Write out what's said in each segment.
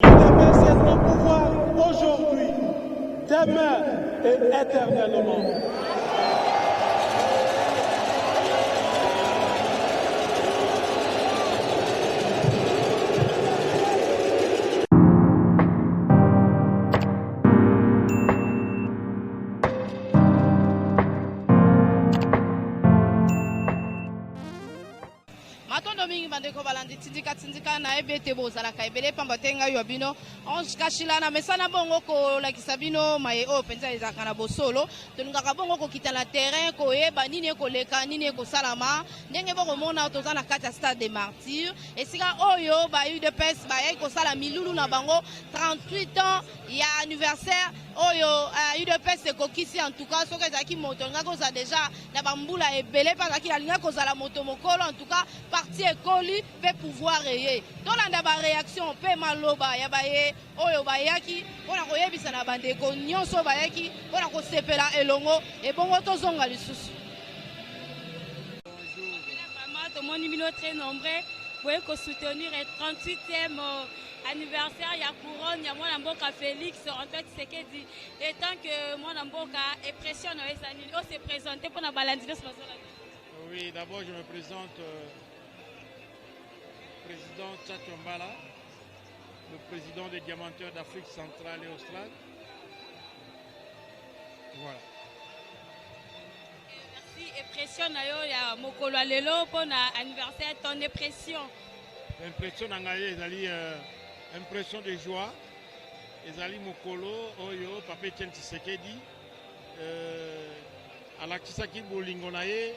UDPS est au pouvoir aujourd'hui, demain et éternellement. mingi bandeko balandi tindika na ebete bozala ka ebele pamba tenga yo bino onge kashilana mesana bongo ko lakisa bino maye o penza ezaka na bosolo toningaka bongo ko kita na terrain ko yeba nini ko leka nini ko salama ndenge bongo mona toza na kati ya stade des martyrs esika oyo ba UDPS ba yai ko sala milulu na bango 38 ans ya anniversaire oyo UDPS kokisi en tout cas soki ezalaki moto nga koza déjà na bambula ebele pasaki alinga kozala moto mokolo en tout cas parti ekoli pe pouvoir eye tolanda baréaction pe maloba ya baye oyo bayaki mpona koyebisa na bandeko nyonso bayaki mpona kosepela elongo ebongo tozonga lisusu. Tomoni bino très nombreux pour soutenir le 38e anniversaire ya couronne ya mwana mboka Félix Antoine Tshisekedi et tant que mwana mboka est pression na ezali on se présenter pour na balandino ce matin. Oui, d'abord je me présente président Tchatcho Mbala, le président des diamanteurs d'Afrique centrale et australe. Voilà. Merci et pression na yo ya mokolo lelo pour na anniversaire ton impression. L'impression nangaye ezali impression de joie. Ezali mokolo oyo Papa Etienne Tshisekedi alakisaki bolingo na ye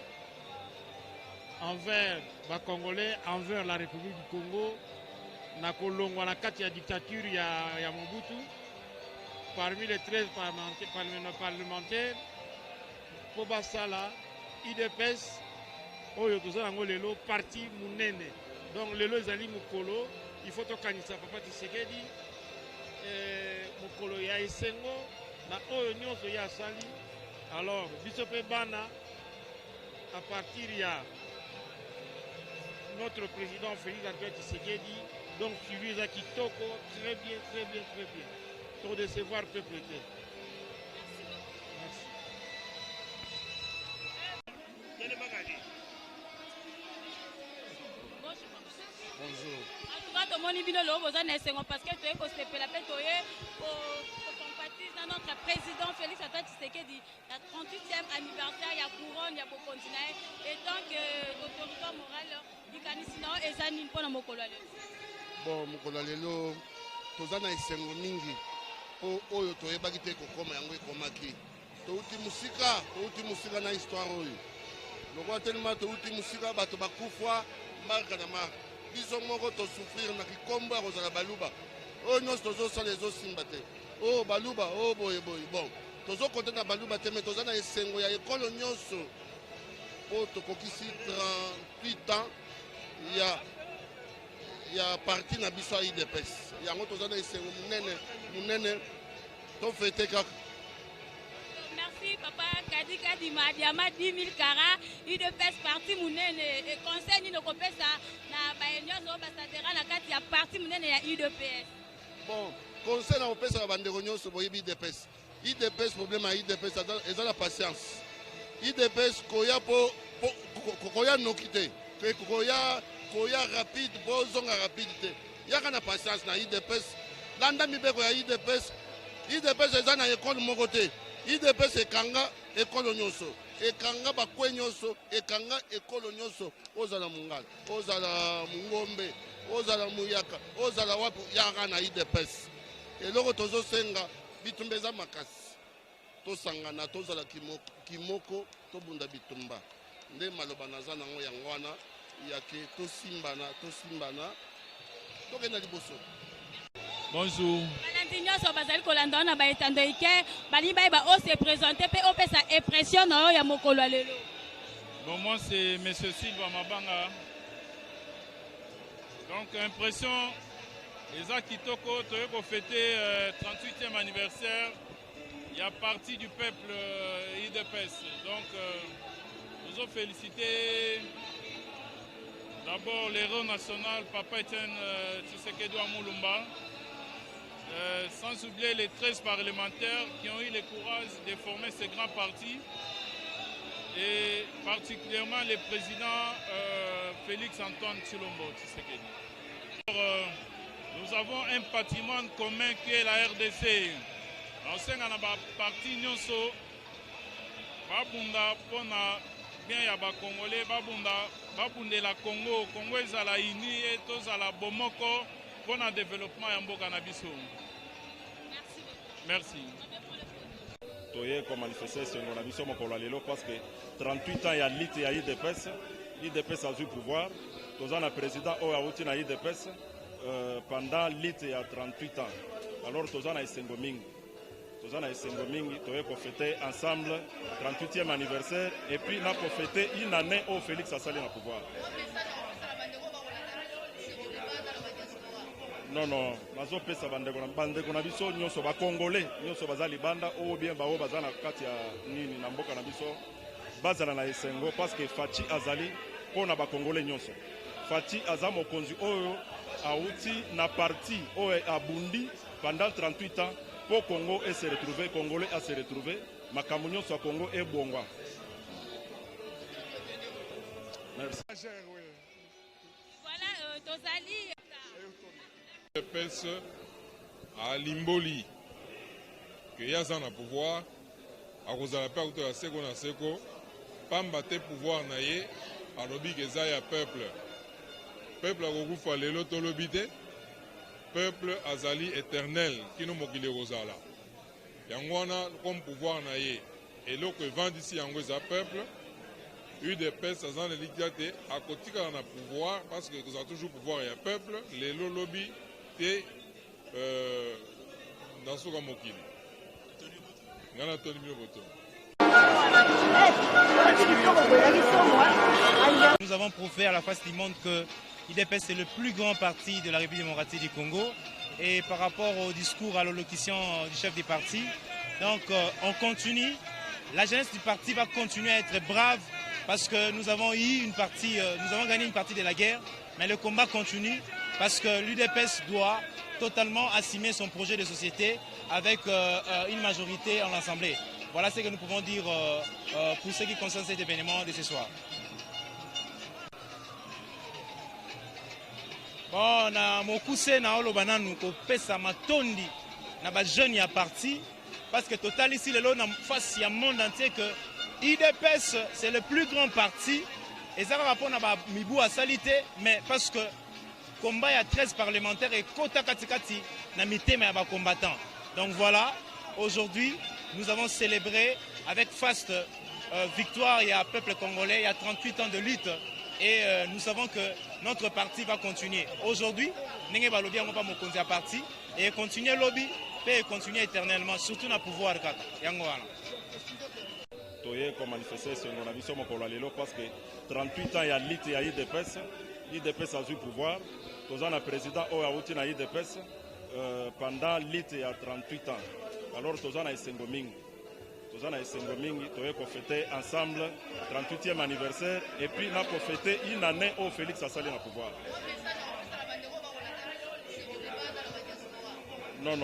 envers les Congolais, envers la République du Congo, na kolongwa na kati ya dictature ya Mobutu. Parmi les 13 parlementaires, po basala UDPS oyo toza nango lelo parti munene. Donc lelo ezali mokolo, il faut tokanisa Papa Tshisekedi mokolo ya esengo na oyo nyonso ya sali. Alors biso pe bana à partir ya notre président Félix Antoine Tshisekedi, donc suivi à Kitoko, très bien. Ton décevoir peut prêter. Merci. Bonjour. En tout cas, tout le monde est venu là parce que tu es sympathise dans notre président Félix Antoine Tshisekedi, la 38e anniversaire, il y a couronne, il y a beaucoup continuer. Et donc, l'autorité morale, il y a des années pour nous. Bon, Mokolalelo, tozana esengo mingi. Oyo toyebaki te kokoma yango ekomaki. Touti musika na histoire oyo. Lokola tellement touti musika bato bakufwa marka na marka. Biso moko to souffrir na kikombo ya kozala baluba. Oyo nyonso tozosala ezosimba te. Oh baluba, oh boy. Bon, tozo konte na baluba te mais toza na esengo ya ekolo nyonso. Po tokokisi 38 ans ya parti na biso ya UDPS. Yango toza na esengo munene to fete kaka. Merci papa Kadika Diama 10 000 kara UDPS parti munene et conseil ni kopesa na baenyozo basadera na kati ya parti munene ya UDPS. Bon, conseil na opesa bandeko nyonso boyebi UDPS. UDPS problème à UDPS eza la patience. UDPS koya koya nokite. Koya rapide bozonga rapidité. Yaka na patience na UDPS. Landa mibeko ya UDPS. UDPS eza na école moko te. UDPS ekanga école nyonso. Ekanga bakwe nyonso, ekanga école nyonso. Ozala mungala, ozala mungombe, ozala muyaka, ozala wapi yaka na UDPS. Eloko tozosenga bitumbeza makasi. Tosangana tozala kimoko tobunda bitumba. Nde maloba naza nango yango wana yake tosimbana tokenda liboso. Bonjour. Valentinho Sobazali kolanda na baetando ike bali ba o se présenter pe o pesa impression na ya mokolo lelo. Bon, moi c'est monsieur Silva Mabanga. Donc impression Eza Kitoko toyeko fêter 38e anniversaire. Il y a partie du peuple UDPS. Donc nous avons félicité d'abord l'héros national Papa Etienne Tshisekedi Mulumba sans oublier les 13 parlementaires qui ont eu le courage de former ce grand parti, et particulièrement le président Félix Antoine Tshilombo Tshisekedi. Nous avons un patrimoine commun qui est la RDC. Ensemble, on a parti nyonso babunda pona bien ya ba Congolais babunda la Congo ezala uni et tozala bomoko pona développement ya mboka na biso. Merci. Toye comme manifester sengo na biso mokolo lelo parce que 38 ans ya lutte ya IDPS a eu pouvoir. Tozana président oyo awuti na IDPS pendant lutte ya 38 ans. Alors tozana esengo mingi. Tozana esengo mingi toye ko fêter ensemble 38e anniversaire et puis na ko fêter une année au Félix asali na pouvoir. Non, nazo pesa bandeko na biso nyonso ba Congolais nyonso bazali banda ou bien bao bazana kati ya nini na mboka na biso bazala na esengo parce que Faci azali pona ba Congolais nyonso. Faci aza mokonzi oyo auti na parti oyo abundi pendant 38 ans pour Congo et se retrouver Congolais à se retrouver makambo nyonso ya Congo e bongwa. Merci. Voilà tozali IDPS à Limboli que yaza na pouvoir a kozala pe akuta ya seko na seko pamba te pouvoir na ye alobi ke eza ya peuple akokufa lelo tolobi te peuple azali éternel kino mokili ekozala yango wana comme pouvoir na ye eloko evandisi yango eza peuple UDPS aza na likita te akotikala na pouvoir parce que kozala toujours pouvoir ya peuple lelo lobi te dans ce cas mokili ngana toni bino boto. Nous avons prouvé à la face du monde que l'IDPS est le plus grand parti de la République démocratique du Congo. Et par rapport au discours, à l'allocution du chef du parti, donc on continue. La jeunesse du parti va continuer à être brave parce que nous avons gagné une partie de la guerre, mais le combat continue parce que l'UDPS doit totalement assumer son projet de société avec une majorité en l'Assemblée. Voilà ce que nous pouvons dire pour ce qui concerne cet événement de ce soir. Bon, na mokuse na oloba nanu ko pesa matondi na ba jeune ya parti parce que total ici lelo na face ya monde entier que IDPS c'est le plus grand parti et ça rapport na ba mibu a salité mais parce que combat ya 13 parlementaires et kota katikati na mitema ya ba combattants. Donc voilà, aujourd'hui nous avons célébré avec faste victoire, il y a peuple congolais, il y a 38 ans de lutte et nous savons que notre parti va continuer. Aujourd'hui, Nenge Balobi n'a pas mon parti et continuer lobby et continuer éternellement, surtout dans le pouvoir. Toye comme manifester sur mon avis sur mon lelo parce que 38 ans il y a lutte et IDPS a eu pouvoir. Tozana président oyo awuti na IDPS pendant lutte il y a 38 ans. Alors tozana esengo mingi. Tozana esengo mingi toye ko fêter ensemble 38e anniversaire et puis na ko fêter une année au Félix asali na pouvoir. Non,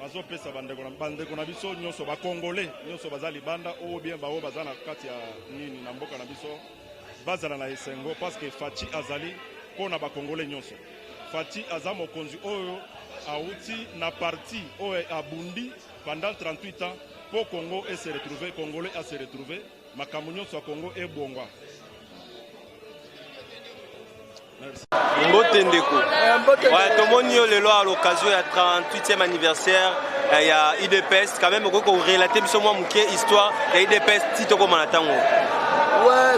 nazo pesa bandeko na biso nyonso ba Congolais nyonso bazali banda ou bien bao bazana kati ya nini na mboka na biso bazala na esengo parce que Faci azali pona ba Congolais nyonso. Faci aza mokonzi oyo auti na parti oyo abundi pendant 38 ans pour Congo et se retrouver Congolais à se retrouver makambo nyonso ya Congo e bongwa. Merci. Mbote ndeko. Ouais, tomoni lelo à l'occasion ya 38e anniversaire ya IDPS quand même ko relater biso mwa muke histoire ya IDPS tito ko manatango. Ouais,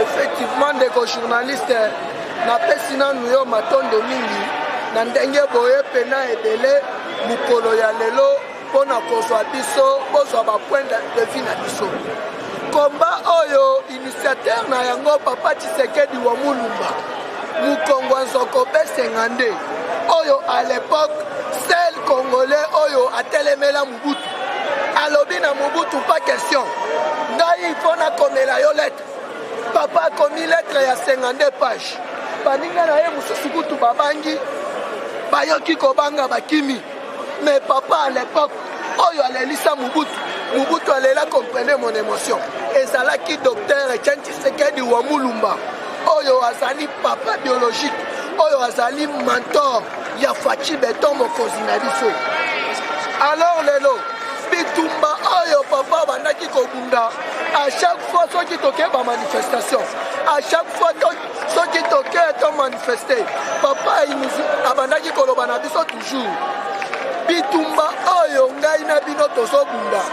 effectivement ndeko journaliste na pesina nuyo matondo mingi na ndenge boye pena ebele mikolo ya lelo pona kozwa biso kozwa ba point de vue na biso. Komba oyo initiateur na yango Papa Tshisekedi wa Mulumba Mukongo Nzoko Besengande oyo à l'époque seul Congolais oyo atelemela Mobutu alobi na Mobutu pas question ngai il na komela yo lettre papa komi lettre ya 52 pages baninga na ye mususu kutu babangi bayoki kobanga bakimi. Mais papa à l'époque, oyo alelisa Mobutu alela comprenez mon émotion. Ezalaki docteur Etienne Tshisekedi wa Mulumba. Oyo azali papa biologique. Oyo azali mentor ya Fachi Beton mokonzi na biso. Alors lelo bitumba oyo papa bandaki kobunda. À chaque fois soki toke ba manifestation. À chaque fois soki toke to manifester. Papa abandaki koloba na biso toujours. Bitumba oyo ngai na bino tozobunda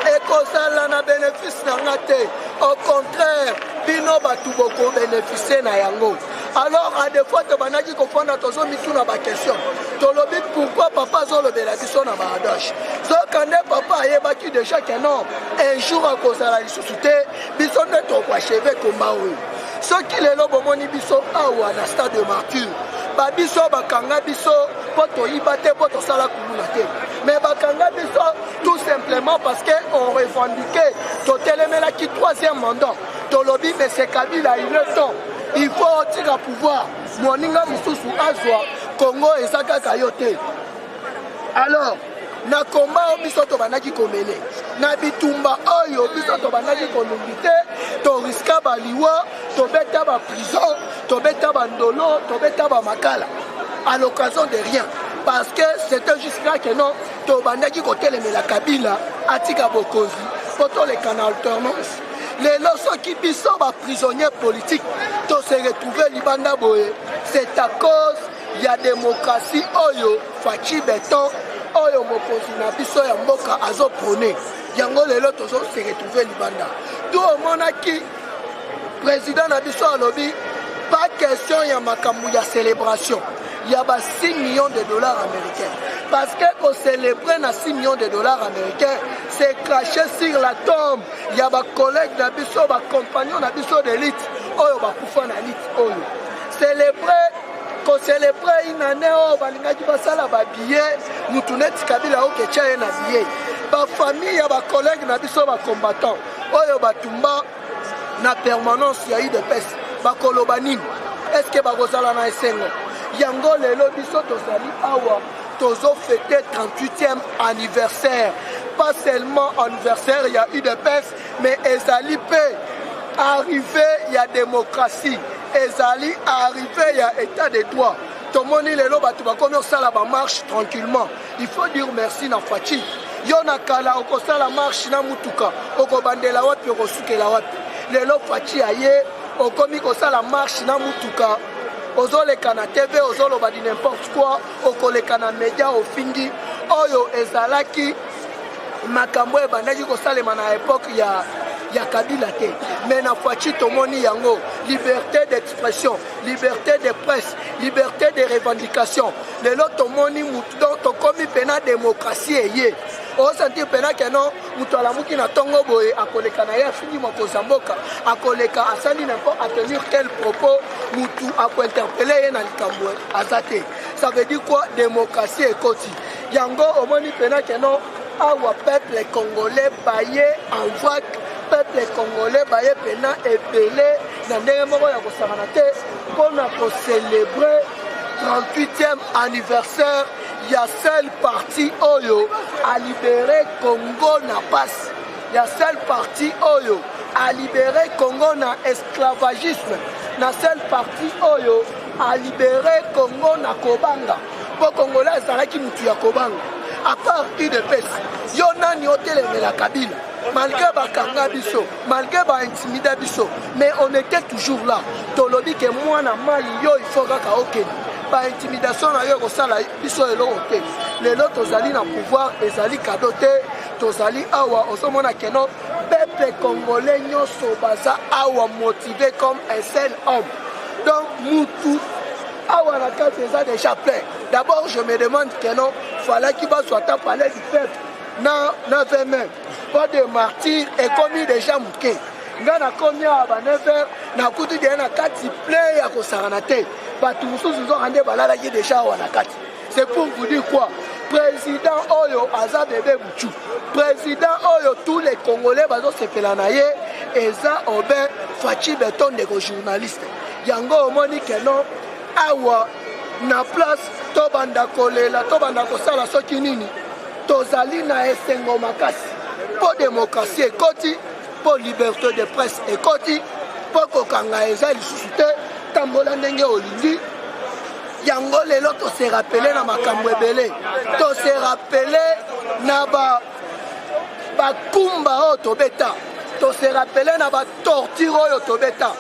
ekosala na bénéfice na nga te. Au contraire bino batu boko bénéficier na yango. Alors à des fois tobanaki kofanda tozomituna ba question tolobi pourquoi papa zolobela biso na baradoche zokande papa ayebaki déjà que non un jour akozala lisusu te biso nde tokwacheve komba oyo soki lelo bomoni biso awa na stade de martyr babiso bakanga biso po toyiba te po tosala kuluna te mais bakanga biso tout simplement parce que on revendiquait totelemelaki 3e mandat tolobi mais c'est Kabila il est temps il faut tirer pouvoir moninga mususu azwa Congo ezaka kayote. Alors na komba biso to banaki komene na bitumba oyo biso to banaki kolungite to riska baliwa to beta ba prison to beta ba ndolo to beta ba makala à l'occasion de rien parce que c'était juste là que non to banaki kotelemela Kabila atika bokozi poto le canal alternance les losos qui biso ba prisonniers politiques to se retrouver libanda boye c'est à cause il y a démocratie oyo Fachi Beton oyo mokonzi na biso ya mboka azo prôné yango lelo tozo se retrouver libanda tout monaki président na biso alobi pas question ya makambu ya célébration il y a 6 millions de dollars américains parce que pour célébrer na 6 millions de dollars américains c'est craché sur la tombe il y a ba collègues na biso ba compagnons na biso d'élite oyo ba kufa na lit oyo célébrer ko célébrer une année oyo balingaki basala ba billet mutu neti Kabila oke tchaye na billet ba famille ya ba collègues na biso ba combattants oyo batumba na permanence ya UDPS ba koloba nini est-ce que ba kozala na esengo yango lelo biso tozali awa tozo fêter 38e anniversaire pas seulement anniversaire il y a UDPS mais ezali pe arrivé il y a démocratie ezali arrivé il y a état de droit tomoni lelo batu bakomi osala ba marche tranquillement il faut dire merci na Fachi yo na kala okosala marche na mutuka okobandela wapi okosukela wapi lelo Fachi aye okomi kosala marche na mutuka ozoleka na TV ozoloba di n'importe quoi okoleka na média ofingi oyo ezalaki makambo ebandaki kosalema na époque ya Kabila te mais na Fachi tomoni yango liberté d'expression liberté de presse liberté de revendication lelo tomoni mutu donc tokomi pena démocratie eye osentir pena ke non mutu alamuki na tongo boye akoleka na ye afindi mokonzi mboka akoleka asali n'importe à tenir quel propos mutu akointerpeller ye na likambo azate ça veut dire quoi démocratie ekoti yango omoni pena ke non awa peuple congolais baye en voie peuple congolais baye pena ebele na ndenge moko ya kosangana te mpona kocélébrer 38e anniversaire ya seul parti oyo a libéré Congo na passe ya seul parti oyo a libéré Congo na esclavagisme na seul parti oyo a libéré Congo na kobanga po Congolais ezalaki mutu ya kobanga à part UDPS yo nani otelemela Kabila malgré bakanga biso malgré baintimida biso mais on était toujours là tolobi ke mwana mai yo il faut kaka okende baintimidation na yo kosala biso eloko te lelo tozali na pouvoir ezali kado te tozali awa ozomona keno peuple congolais nyonso baza awa motivé comme un seul homme donc mutu awa na kati eza déjà plein d'abord je me demande que non fallait qu'il soit à parler du peuple na 20 mai pas de martyrs et commis déjà muke nga na komi a ba 9h na kutu de na kati plein ya kosarana te batu mususu zo rande balala ki déjà awa na kati c'est pour vous dire quoi président oyo aza bébé Bouchou président oyo tous les Congolais bazo sepela na ye eza oben Fachi Beton de journaliste yango omoni que non awa na place tobanda kolela tobanda kosala soki nini tozali na esengo makasi mpo démocratie ekoti mpo liberté de presse ekoti mpo kokanga eza lisusu te tambola ndenge olingi yango lelo tose rappele na makambo ebele tose rappele na bakumba oyo tobeta tose rappele na batorture oyo tobeta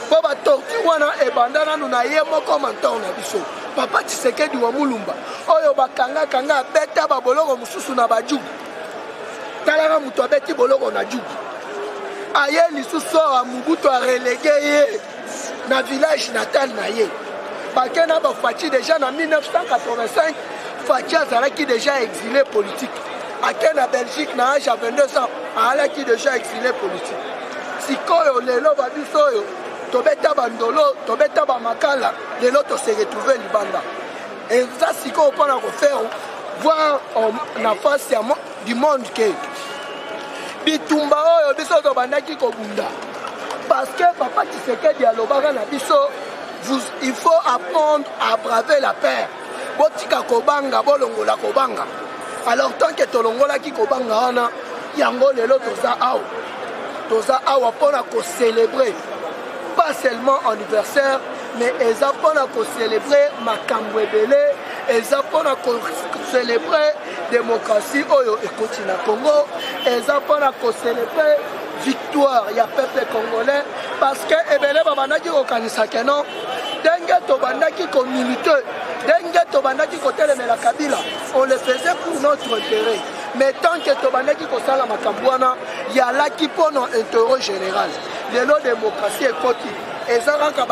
mpo batorture wana ebanda nanu na ye moko mentor na biso Papa Tshisekedi wa Mulumba oyo bakanga abeta baboloko mosusu na bajugu talaka mutu abeti boloko na jugu aye lisusu a Mobutu a relégué ye na village natal na ye bakena Fachi déjà en 1985 Fachi azalaki déjà exilé politique akena Belgique na âge à 22 ans alaki déjà exilé politique sikoyo lelo babiso oyo tobeta bandolo tobeta bamakala lelo to se retrouver libanda et ça sikoyo mpona kofaire voir na face du monde que bitumba oyo biso tobandaki kobunda parce que Papa Tshisekedi alobaka na biso il faut apprendre à braver la peur botika kobanga bolongola kobanga alors tant que tolongolaki kobanga wana yango lelo toza awa mpona kocélébrer pas seulement anniversaire mais eza mpona kocélébrer makambo ebele eza mpona kocélébrer démocratie oyo ekoti na Congo eza mpona kocélébrer victoire ya peuple congolais parce que ebele babandaki kokanisa keno ndenge tobandaki komilite ndenge tobandaki kotelemela Kabila on le faisait pour notre intérêt mais tant que tobandaki kosala makambo wana yalaki mpona intérêt général lelo démocratie ekoti eza kaka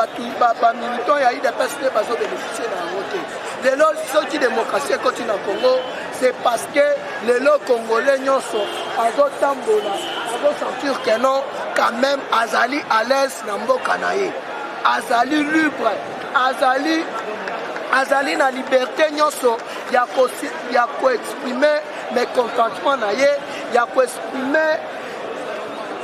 bamilitant ya UDPS nde bazobénéficie na yango te lelo soki démocratie ekoti na Congo c'est parce que lelo congolais nyonso azotambola azosentir que non quand même azali à l'aise na mboka na ye azali libre azali na liberté nyonso ya koexprimer mécontentement na ye ya koexprimer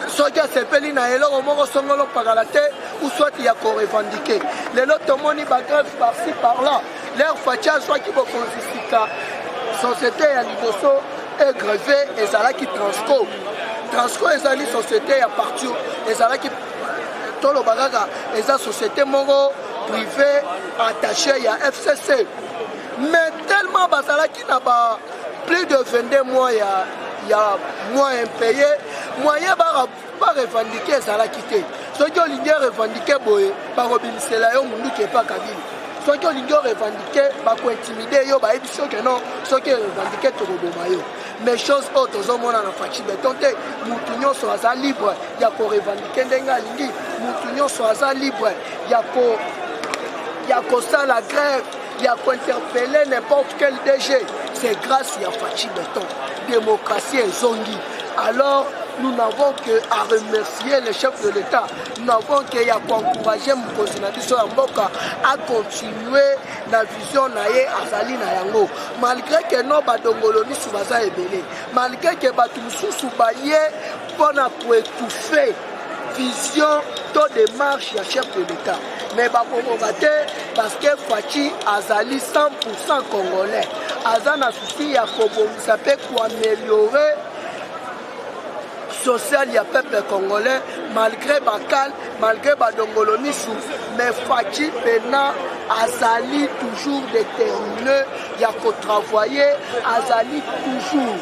soki asepeli na eloko moko songolo pakala te ou soit ya korevendiquer lelo tomoni bagrève par-ci par-là leur Fachi azwaki bokonzi sika société ya liboso egrevé ezalaki transco ezali société ya parti ezalaki toloba kaka eza société moko privé attaché ya FCC mais tellement bazalaki na plus de 22 mois ya mois impayé moyen ba revendiquer ezalaki te soki olingi revendiquer boye bakobimisela yo munduki epa Kabila soki olingi revendiquer bakointimide yo bayebi soki non soki revendiquer tokoboma yo mais chose oyo tozomona na Fachi beton te mutu nyonso aza libre ya korevendiquer ndenge alingi mutu nyonso aza libre ya kosala grève ya kointerpeller n'importe quel DG c'est grâce à Fachi beton démocratie ezongi alors nous n'avons qu'à remercier le chef de l'État. Nous n'avons qu'à encourager Mokonzi na biso ya mboka à continuer la vision na ye azali na yango. Malgré que non badongolo misu baza ebele, malgré que batu mususu baye pona koétouffer vision to démarche ya chef de l'État. Mais bakongoka te parce que Fachi azali 100% congolais. Azana souci ya kobongisa pe ko améliorer social ya peuple congolais malgré bakal malgré badongolo misu mais Fachi pena azali toujours déterminé ya kotravailler azali toujours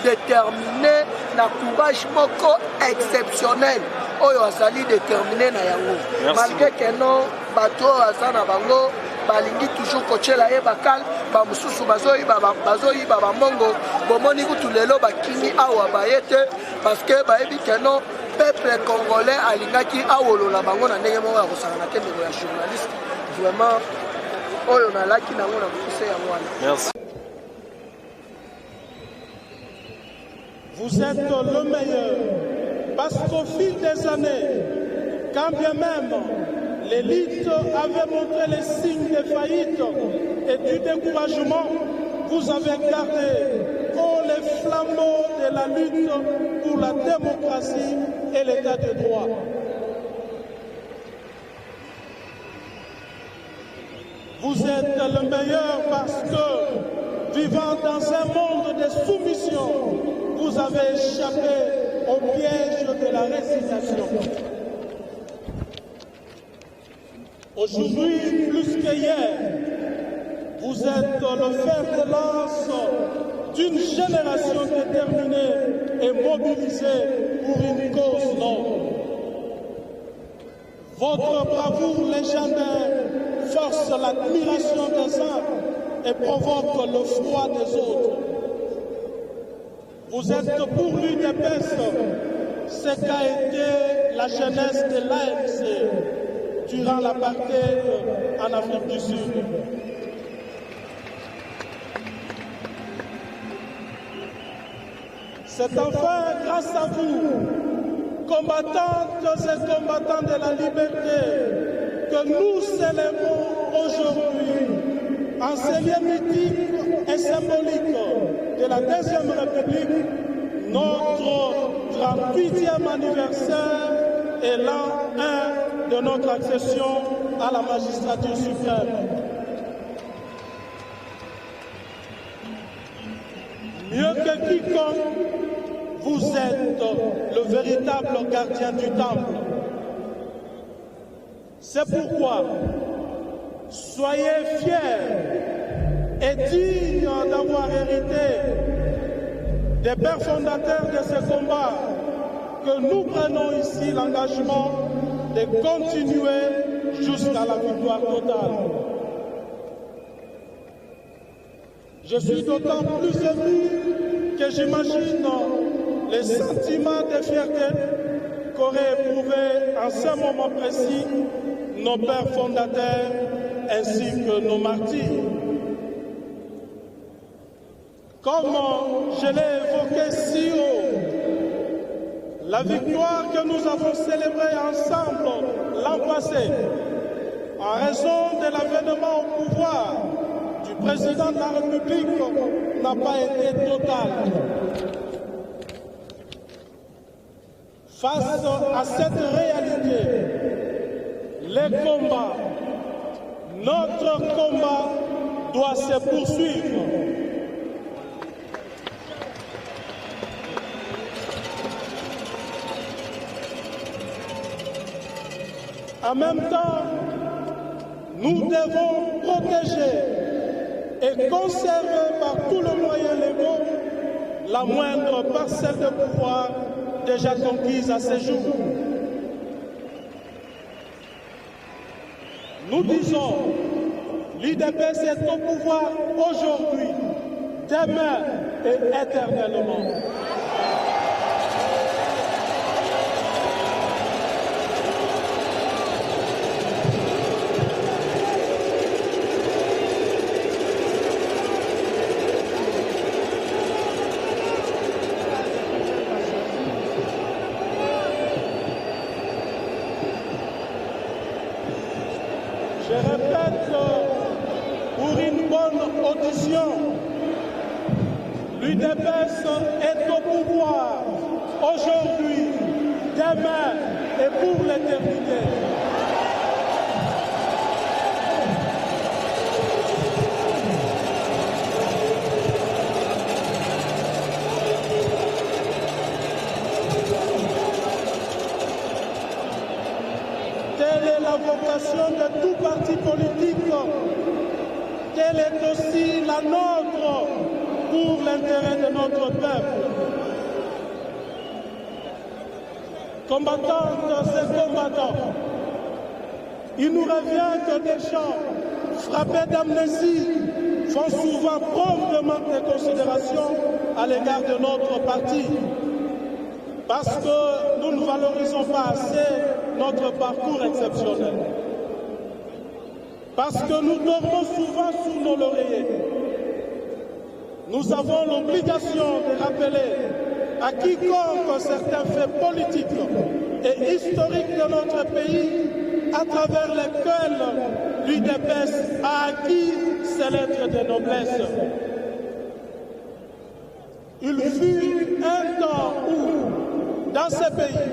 déterminé na courage moko exceptionnel oyo azali déterminé na yango malgré que non bato azana bango balingi toujours kochela ye bakal bamususu bazoyiba bamongo bomoni kutu lelo bakini awa bayete parce que bayebi que non peuple congolais alingaki awolola bango na ndenge moko ya kosala na kendeko ya journaliste vraiment oyo nalaki nango na mokuse yango wana. Merci. Vous êtes le meilleur parce qu'au fil des années, quand bien même l'élite avait montré les signes de faillite et du découragement, vous avez gardé les flambeaux de la lutte pour la démocratie et l'état de droit. Vous Vous êtes le meilleur parce que, vivant dans un monde de soumission, vous avez échappé au piège de la résignation. Aujourd'hui, plus qu'hier, vous êtes le fer de lance d'une génération déterminée et mobilisée pour une cause noble. Votre bravoure légendaire force l'admiration des uns et provoque le froid des autres. Vous êtes pour l'UDPS ce qu'a été la jeunesse de l'ANC durant l'apartheid en Afrique du Sud. C'est enfin grâce à vous, combattantes et combattants de la liberté, que nous célébrons aujourd'hui, en ce lieu mythique et symbolique de la Deuxième République, notre 38e anniversaire et l'an 1 de notre accession à la magistrature suprême. Mieux que quiconque, vous êtes le véritable gardien du temple. C'est pourquoi, soyez fiers et dignes d'avoir hérité des pères fondateurs de ce combat que nous prenons ici l'engagement de continuer jusqu'à la victoire totale. Je suis d'autant plus ému que j'imagine les sentiments de fierté qu'auraient éprouvé en ce moment précis nos pères fondateurs ainsi que nos martyrs. Comme je l'ai évoqué si haut, la victoire que nous avons célébrée ensemble l'an passé, en raison de l'avènement au pouvoir du président de la République, n'a pas été totale. Face à cette réalité, les combats, notre combat doit se poursuivre. En même temps, nous devons protéger et conserver par tous les moyens légaux la moindre parcelle de pouvoir déjà conquise à ce jour. Nous disons, l'UDPS est au pouvoir aujourd'hui, demain et éternellement. Je répète, pour une bonne audition, l'UDPS est au pouvoir aujourd'hui, demain et pour l'éternité. Telle est la vocation de tout parti politique. Telle est aussi la nôtre pour l'intérêt de notre peuple. Combattantes et combattants, il nous revient que des gens frappés d'amnésie font souvent preuve de manque de considération à l'égard de notre parti, parce que nous ne valorisons pas assez notre parcours exceptionnel, parce que nous dormons souvent sous nos lauriers. Nous avons l'obligation de rappeler à quiconque certains faits politiques et historiques de notre pays à travers lesquels l'UDPS a acquis ses lettres de noblesse. Il fut un temps où, dans ce pays,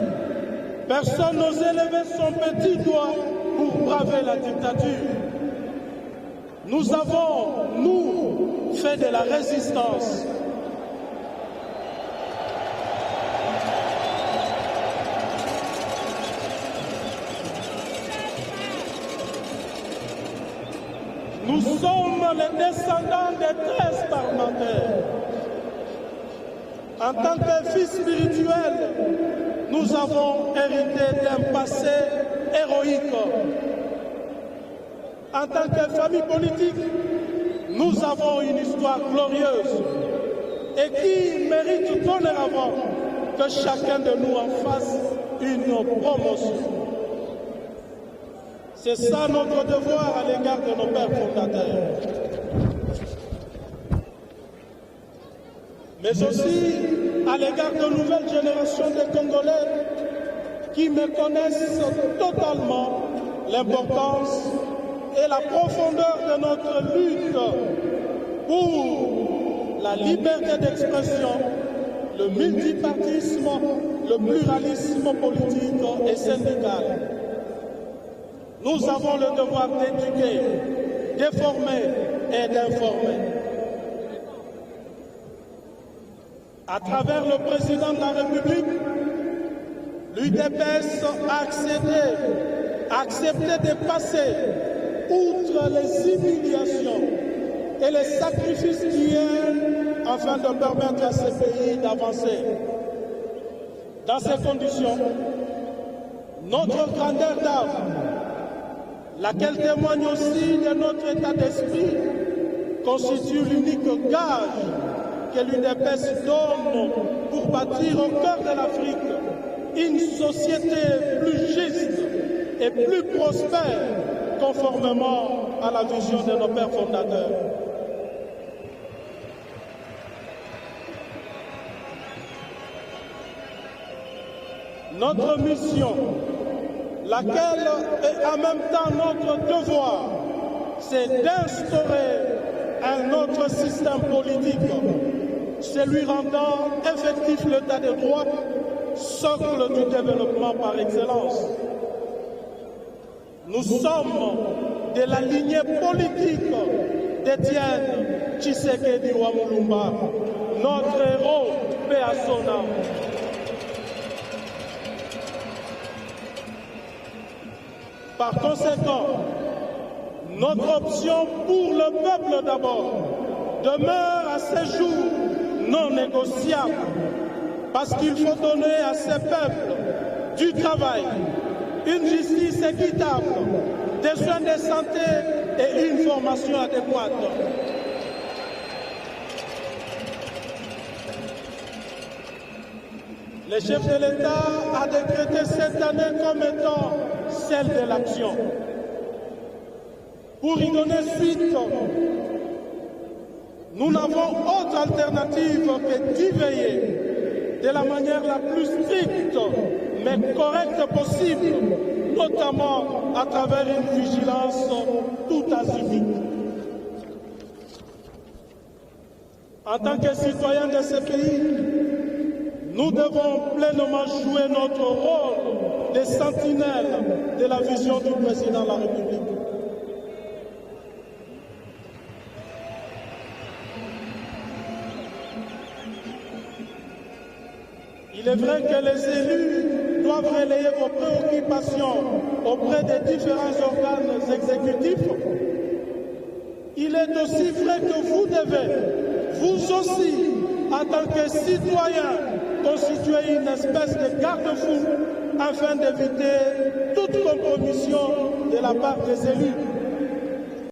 personne n'osait lever son petit doigt pour braver la dictature. Nous avons, nous, fait de la résistance. Nous sommes les descendants des 13 parlementaires. En tant que fils spirituel, nous avons hérité d'un passé héroïque. En tant que famille politique, nous avons une histoire glorieuse et qui mérite dorénavant que chacun de nous en fasse une promotion. C'est ça notre devoir à l'égard de nos pères fondateurs. Mais aussi à l'égard de nouvelles générations de Congolais qui méconnaissent totalement l'importance et la profondeur de notre lutte pour la liberté d'expression, le multipartisme, le pluralisme politique et syndical. Nous avons le devoir d'éduquer, d'informer et d'informer. À travers le président de la République, l'UDPS a accepté de passer outre les humiliations et les sacrifices d'hier afin de permettre à ce pays d'avancer. Dans ces conditions, notre grandeur d'âme, laquelle témoigne aussi de notre état d'esprit, constitue l'unique gage que l'UDPS donne pour bâtir au cœur de l'Afrique une société plus juste et plus prospère, conformément à la vision de nos pères fondateurs. Notre mission, laquelle est en même temps notre devoir, c'est d'instaurer un autre système politique, celui rendant effectif l'état de droit, socle du développement par excellence. Nous sommes de la lignée politique d'Étienne Tshisekedi Wamulumba, notre héros, paix à son âme. Par conséquent, notre option pour le peuple d'abord demeure à ce jour non négociable, parce qu'il faut donner à ces peuples du travail, une justice équitable, des soins de santé et une formation adéquate. Le chef de l'État a décrété cette année comme étant celle de l'action. Pour y donner suite, nous n'avons autre alternative que d'y veiller de la manière la plus stricte mais correcte possible, notamment à travers une vigilance tout azimut. En tant que citoyens de ce pays, nous devons pleinement jouer notre rôle de sentinelle de la vision du président de la République. Il est vrai que les élus doivent relayer vos préoccupations auprès des différents organes exécutifs. Il est aussi vrai que vous devez, vous aussi, en tant que citoyens, constituer une espèce de garde-fou afin d'éviter toute compromission de la part des élus.